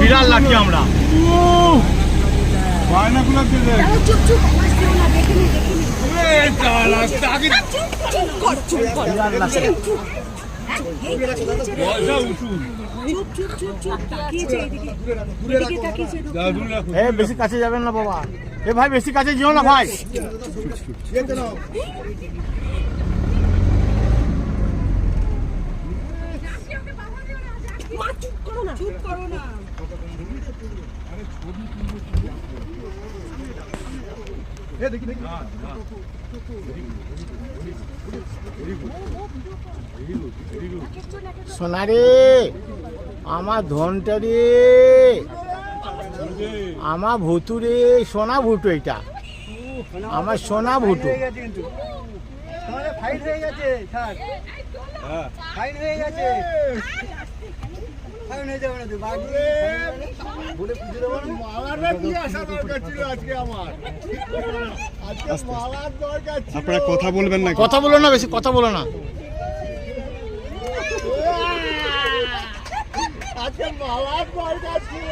বিড়াল লাগছে আমরা। বেশি কাছে যাবেন না বাবা, এ ভাই বেশি কাছে যেও না ভাই। সোনা রে আমার ধনটা রে, আমার ভুতু রে, সোনা ভুটু, এটা আমার সোনা ভুটু। আপনারা কথা বলবেন না, কথা বলো না, বেশি কথা বলো না। আজকে মালার দরকার ছিল।